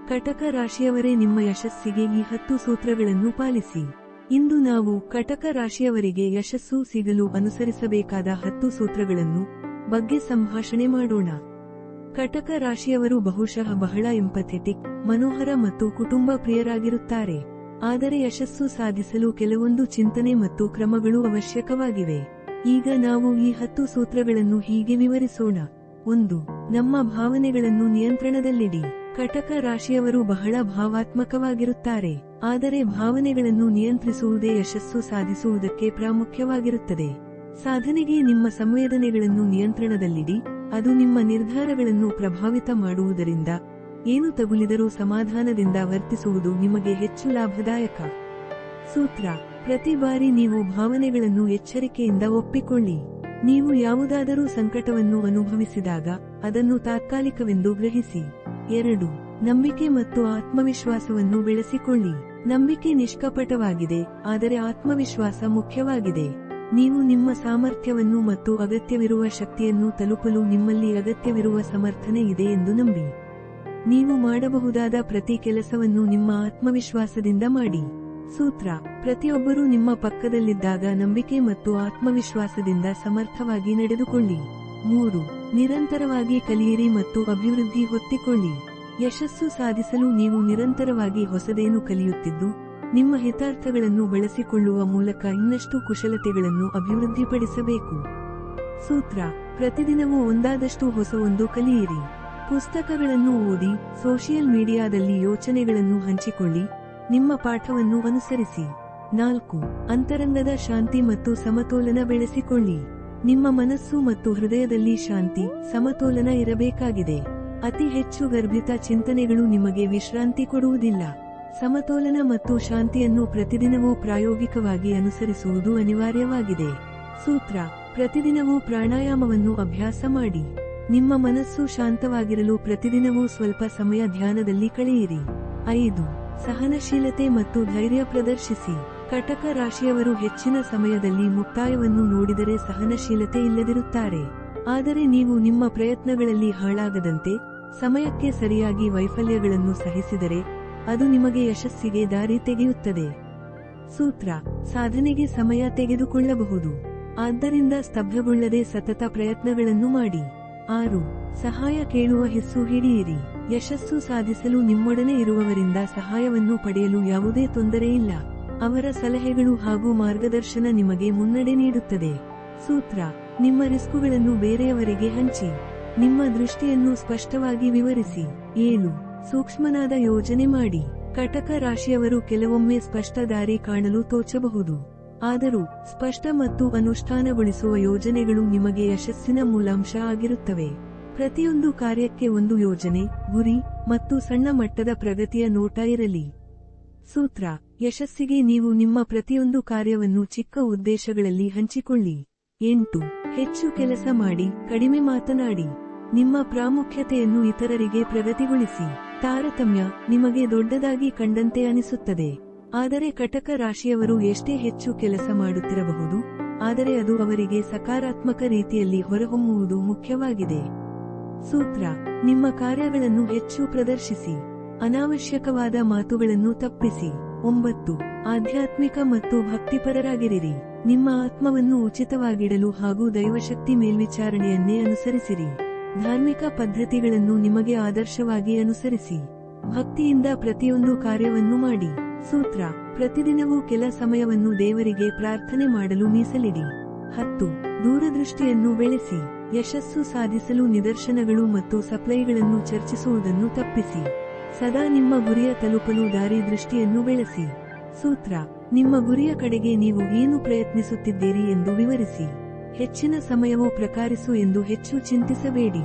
ಕಟಕ ರಾಶಿಯವರೇ, ನಿಮ್ಮ ಯಶಸ್ಸಿಗೆ ಈ 10 ಸೂತ್ರಗಳನ್ನು ಪಾಲಿಸಿ. ಇಂದು ನಾವು ಕಟಕ ರಾಶಿಯವರಿಗೆ ಯಶಸ್ಸು ಸಿಗಲು ಅನುಸರಿಸಬೇಕಾದ 10 ಸೂತ್ರಗಳನ್ನು ಬಗ್ಗೆ ಸಂಭಾಷಣೆ ಮಾಡೋಣ. ಕಟಕ ರಾಶಿಯವರು ಬಹುಶಃ ಬಹಳ ಎಂಪಥೆಟಿಕ್, ಮನೋಹರ ಮತ್ತು ಕುಟುಂಬ ಪ್ರಿಯರಾಗಿರುತ್ತಾರೆ. ಆದರೆ ಯಶಸ್ಸು ಸಾಧಿಸಲು ಕೆಲವೊಂದು ಚಿಂತನೆ ಮತ್ತು ಕ್ರಮಗಳು ಅವಶ್ಯಕವಾಗಿವೆ. ಈಗ ನಾವು ಈ 10 ಸೂತ್ರಗಳನ್ನು ಹೀಗೆ ವಿವರಿಸೋಣ. 1. ನಮ್ಮ ಭಾವನೆಗಳನ್ನು ನಿಯಂತ್ರಣದಲ್ಲಿಡಿ. ಕಟಕ ರಾಶಿಯವರು ಬಹಳ ಭಾವಾತ್ಮಕವಾಗಿರುತ್ತಾರೆ. ಆದರೆ ಭಾವನೆಗಳನ್ನು ನಿಯಂತ್ರಿಸುವುದೇ ಯಶಸ್ಸು ಸಾಧಿಸುವುದಕ್ಕೆ ಪ್ರಾಮುಖ್ಯವಾಗಿರುತ್ತದೆ. ಸಾಧನೆಗೆ ನಿಮ್ಮ ಸಂವೇದನೆಗಳನ್ನು ನಿಯಂತ್ರಣದಲ್ಲಿಡಿ. ಅದು ನಿಮ್ಮ ನಿರ್ಧಾರಗಳನ್ನು ಪ್ರಭಾವಿತ ಮಾಡುವುದರಿಂದ ಏನು ತಗುಲಿದರೂ ಸಮಾಧಾನದಿಂದ ವರ್ತಿಸುವುದು ನಿಮಗೆ ಹೆಚ್ಚು ಲಾಭದಾಯಕ. ಸೂತ್ರ: ಪ್ರತಿ ಬಾರಿ ನೀವು ಭಾವನೆಗಳನ್ನು ಎಚ್ಚರಿಕೆಯಿಂದ ಒಪ್ಪಿಕೊಳ್ಳಿ. ನೀವು ಯಾವುದಾದರೂ ಸಂಕಟವನ್ನು ಅನುಭವಿಸಿದಾಗ ಅದನ್ನು ತಾತ್ಕಾಲಿಕವೆಂದು ಗ್ರಹಿಸಿ. 2. ನಂಬಿಕೆ ಮತ್ತು ಆತ್ಮವಿಶ್ವಾಸವನ್ನು ಬೆಳೆಸಿಕೊಳ್ಳಿ. ನಂಬಿಕೆ ನಿಷ್ಕಪಟವಾಗಿದೆ, ಆದರೆ ಆತ್ಮವಿಶ್ವಾಸ ಮುಖ್ಯವಾಗಿದೆ. ನೀವು ನಿಮ್ಮ ಸಾಮರ್ಥ್ಯವನ್ನು ಮತ್ತು ಅಗತ್ಯವಿರುವ ಶಕ್ತಿಯನ್ನು ತಲುಪಲು ನಿಮ್ಮಲ್ಲಿ ಅಗತ್ಯವಿರುವ ಸಮರ್ಥನೆ ಇದೆ ಎಂದು ನಂಬಿ. ನೀವು ಮಾಡಬಹುದಾದ ಪ್ರತಿ ಕೆಲಸವನ್ನು ನಿಮ್ಮ ಆತ್ಮವಿಶ್ವಾಸದಿಂದ ಮಾಡಿ. ಸೂತ್ರ: ಪ್ರತಿಯೊಬ್ಬರೂ ನಿಮ್ಮ ಪಕ್ಕದಲ್ಲಿದ್ದಾಗ ನಂಬಿಕೆ ಮತ್ತು ಆತ್ಮವಿಶ್ವಾಸದಿಂದ ಸಮರ್ಥವಾಗಿ ನಡೆದುಕೊಳ್ಳಿ. 3. ನಿರಂತರವಾಗಿ ಕಲಿಯಿರಿ ಮತ್ತು ಅಭಿವೃದ್ಧಿ ಹೊತ್ತಿಕೊಳ್ಳಿ. ಯಶಸ್ಸು ಸಾಧಿಸಲು ನೀವು ನಿರಂತರವಾಗಿ ಹೊಸದೇನು ಕಲಿಯುತ್ತಿದ್ದು, ನಿಮ್ಮ ಹಿತಾರ್ಥಗಳನ್ನು ಬಳಸಿಕೊಳ್ಳುವ ಮೂಲಕ ಇನ್ನಷ್ಟು ಕುಶಲತೆಗಳನ್ನು ಅಭಿವೃದ್ಧಿಪಡಿಸಬೇಕು. ಸೂತ್ರ: ಪ್ರತಿದಿನವೂ ಒಂದಾದಷ್ಟು ಹೊಸವೊಂದು ಕಲಿಯಿರಿ. ಪುಸ್ತಕಗಳನ್ನು ಓದಿ, ಸೋಷಿಯಲ್ ಮೀಡಿಯಾದಲ್ಲಿ ಯೋಚನೆಗಳನ್ನು ಹಂಚಿಕೊಳ್ಳಿ, ನಿಮ್ಮ ಪಾಠವನ್ನು ಅನುಸರಿಸಿ. 4. ಅಂತರಂಗದ ಶಾಂತಿ ಮತ್ತು ಸಮತೋಲನ ಬೆಳೆಸಿಕೊಳ್ಳಿ. ನಿಮ್ಮ ಮನಸ್ಸು ಮತ್ತು ಹೃದಯದಲ್ಲಿ ಶಾಂತಿ, ಸಮತೋಲನ ಇರಬೇಕಾಗಿದೆ. ಅತಿ ಹೆಚ್ಚು ಗರ್ಭಿತ ಚಿಂತನೆಗಳು ನಿಮಗೆ ವಿಶ್ರಾಂತಿ ಕೊಡುವುದಿಲ್ಲ. ಸಮತೋಲನ ಮತ್ತು ಶಾಂತಿಯನ್ನು ಪ್ರತಿದಿನವೂ ಪ್ರಾಯೋಗಿಕವಾಗಿ ಅನುಸರಿಸುವುದು ಅನಿವಾರ್ಯವಾಗಿದೆ. ಸೂತ್ರ: ಪ್ರತಿದಿನವೂ ಪ್ರಾಣಾಯಾಮವನ್ನು ಅಭ್ಯಾಸ ಮಾಡಿ. ನಿಮ್ಮ ಮನಸ್ಸು ಶಾಂತವಾಗಿರಲು ಪ್ರತಿದಿನವೂ ಸ್ವಲ್ಪ ಸಮಯ ಧ್ಯಾನದಲ್ಲಿ ಕಳೆಯಿರಿ. 5. ಸಹನಶೀಲತೆ ಮತ್ತು ಧೈರ್ಯ ಪ್ರದರ್ಶಿಸಿ. ಕಟಕ ರಾಶಿಯವರು ಹೆಚ್ಚಿನ ಸಮಯದಲ್ಲಿ ಮುಕ್ತಾಯವನ್ನು ನೋಡಿದರೆ ಸಹನಶೀಲತೆ ಇಲ್ಲದಿರುತ್ತಾರೆ. ಆದರೆ ನೀವು ನಿಮ್ಮ ಪ್ರಯತ್ನಗಳಲ್ಲಿ ಹಾಳಾಗದಂತೆ ಸಮಯಕ್ಕೆ ಸರಿಯಾಗಿ ವೈಫಲ್ಯಗಳನ್ನು ಸಹಿಸಿದರೆ ಅದು ನಿಮಗೆ ಯಶಸ್ಸಿಗೆ ದಾರಿ ತೆಗೆಯುತ್ತದೆ. ಸೂತ್ರ: ಸಾಧನೆಗೆ ಸಮಯ ತೆಗೆದುಕೊಳ್ಳಬಹುದು. ಆದ್ದರಿಂದ ಸ್ತಬ್ಧಗೊಳ್ಳದೆ ಸತತ ಪ್ರಯತ್ನಗಳನ್ನು ಮಾಡಿ. 6. ಸಹಾಯ ಕೇಳುವ ಹಿಸ್ಸು ಹಿಡಿಯಿರಿ. ಯಶಸ್ಸು ಸಾಧಿಸಲು ನಿಮ್ಮೊಡನೆ ಇರುವವರಿಂದ ಸಹಾಯವನ್ನು ಪಡೆಯಲು ಯಾವುದೇ ತೊಂದರೆಯಿಲ್ಲ. ಅವರ ಸಲಹೆಗಳು ಹಾಗೂ ಮಾರ್ಗದರ್ಶನ ನಿಮಗೆ ಮುನ್ನಡೆ ನೀಡುತ್ತದೆ. ಸೂತ್ರ: ನಿಮ್ಮ ರಿಸ್ಕುಗಳನ್ನು ಬೇರೆಯವರಿಗೆ ಹಂಚಿ. ನಿಮ್ಮ ದೃಷ್ಟಿಯನ್ನು ಸ್ಪಷ್ಟವಾಗಿ ವಿವರಿಸಿ. 7. ಸೂಕ್ಷ್ಮನಾದ ಯೋಜನೆ ಮಾಡಿ. ಕಟಕ ರಾಶಿಯವರು ಕೆಲವೊಮ್ಮೆ ಸ್ಪಷ್ಟ ದಾರಿ ಕಾಣಲು ತೋಚಬಹುದು. ಆದರೂ ಸ್ಪಷ್ಟ ಮತ್ತು ಅನುಷ್ಠಾನಗೊಳಿಸುವ ಯೋಜನೆಗಳು ನಿಮಗೆ ಯಶಸ್ಸಿನ ಮೂಲಾಂಶ ಆಗಿರುತ್ತವೆ. ಪ್ರತಿಯೊಂದು ಕಾರ್ಯಕ್ಕೆ ಒಂದು ಯೋಜನೆ, ಗುರಿ ಮತ್ತು ಸಣ್ಣ ಮಟ್ಟದ ಪ್ರಗತಿಯ ನೋಟ ಇರಲಿ. ಸೂತ್ರ: ಯಶಸ್ಸಿಗೆ ನೀವು ನಿಮ್ಮ ಪ್ರತಿಯೊಂದು ಕಾರ್ಯವನ್ನು ಚಿಕ್ಕ ಉದ್ದೇಶಗಳಲ್ಲಿ ಹಂಚಿಕೊಳ್ಳಿ. 8. ಹೆಚ್ಚು ಕೆಲಸ ಮಾಡಿ, ಕಡಿಮೆ ಮಾತನಾಡಿ. ನಿಮ್ಮ ಪ್ರಾಮುಖ್ಯತೆಯನ್ನು ಇತರರಿಗೆ ಪ್ರಗತಿಗೊಳಿಸಿ. ತಾರತಮ್ಯ ನಿಮಗೆ ದೊಡ್ಡದಾಗಿ ಕಂಡಂತೆ ಅನಿಸುತ್ತದೆ. ಆದರೆ ಕಟಕ ರಾಶಿಯವರು ಎಷ್ಟೇ ಹೆಚ್ಚು ಕೆಲಸ ಮಾಡುತ್ತಿರಬಹುದು, ಆದರೆ ಅದು ಅವರಿಗೆ ಸಕಾರಾತ್ಮಕ ರೀತಿಯಲ್ಲಿ ಹೊರಹೊಮ್ಮುವುದು ಮುಖ್ಯವಾಗಿದೆ. ಸೂತ್ರ: ನಿಮ್ಮ ಕಾರ್ಯಗಳನ್ನು ಹೆಚ್ಚು ಪ್ರದರ್ಶಿಸಿ. ಅನಾವಶ್ಯಕವಾದ ಮಾತುಗಳನ್ನು ತಪ್ಪಿಸಿ. 9. ಆಧ್ಯಾತ್ಮಿಕ ಮತ್ತು ಭಕ್ತಿಪರರಾಗಿರಿರಿ. ನಿಮ್ಮ ಆತ್ಮವನ್ನು ಉಚಿತವಾಗಿಡಲು ಹಾಗೂ ದೈವಶಕ್ತಿ ಮೇಲ್ವಿಚಾರಣೆಯನ್ನೇ ಅನುಸರಿಸಿರಿ. ಧಾರ್ಮಿಕ ಪದ್ಧತಿಗಳನ್ನು ನಿಮಗೆ ಆದರ್ಶವಾಗಿ ಅನುಸರಿಸಿ. ಭಕ್ತಿಯಿಂದ ಪ್ರತಿಯೊಂದು ಕಾರ್ಯವನ್ನು ಮಾಡಿ. ಸೂತ್ರ: ಪ್ರತಿದಿನವೂ ಕೆಲ ಸಮಯವನ್ನು ದೇವರಿಗೆ ಪ್ರಾರ್ಥನೆ ಮಾಡಲು ಮೀಸಲಿಡಿ. 10. ದೂರದೃಷ್ಟಿಯನ್ನು ಬೆಳೆಸಿ. ಯಶಸ್ಸು ಸಾಧಿಸಲು ನಿದರ್ಶನಗಳು ಮತ್ತು ಸಪ್ಲೈಗಳನ್ನು ಚರ್ಚಿಸುವುದನ್ನು ತಪ್ಪಿಸಿ. ಸದಾ ನಿಮ್ಮ ಗುರಿಯ ತಲುಪಲು ದಾರಿ ದೃಷ್ಟಿಯನ್ನು ಬೆಳೆಸಿ. ಸೂತ್ರ: ನಿಮ್ಮ ಗುರಿಯ ಕಡೆಗೆ ನೀವು ಏನು ಪ್ರಯತ್ನಿಸುತ್ತಿದ್ದೀರಿ ಎಂದು ವಿವರಿಸಿ. ಹೆಚ್ಚಿನ ಸಮಯವು ಪ್ರಕಾರಿಸು ಎಂದು ಹೆಚ್ಚು ಚಿಂತಿಸಬೇಡಿ.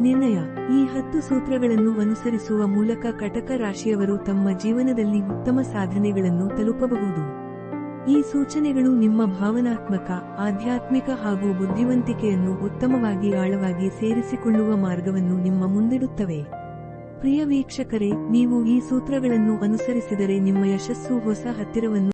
ನಿರ್ಣಯ: ಈ 10 ಸೂತ್ರಗಳನ್ನು ಅನುಸರಿಸುವ ಮೂಲಕ ಕಟಕ ರಾಶಿಯವರು ತಮ್ಮ ಜೀವನದಲ್ಲಿ ಉತ್ತಮ ಸಾಧನೆಗಳನ್ನು ತಲುಪಬಹುದು. ಈ ಸೂಚನೆಗಳು ನಿಮ್ಮ ಭಾವನಾತ್ಮಕ, ಆಧ್ಯಾತ್ಮಿಕ ಹಾಗೂ ಬುದ್ಧಿವಂತಿಕೆಯನ್ನು ಉತ್ತಮವಾಗಿ ಆಳವಾಗಿ ಸೇರಿಸಿಕೊಳ್ಳುವ ಮಾರ್ಗವನ್ನು ನಿಮ್ಮ ಮುಂದಿಡುತ್ತವೆ. ಪ್ರಿಯ ವೀಕ್ಷಕರೇ, ನೀವು ಈ ಸೂತ್ರಗಳನ್ನು ಅನುಸರಿಸಿದರೆ ನಿಮ್ಮ ಯಶಸ್ಸು ಹೊಸ ಹತ್ತಿರವನ್ನು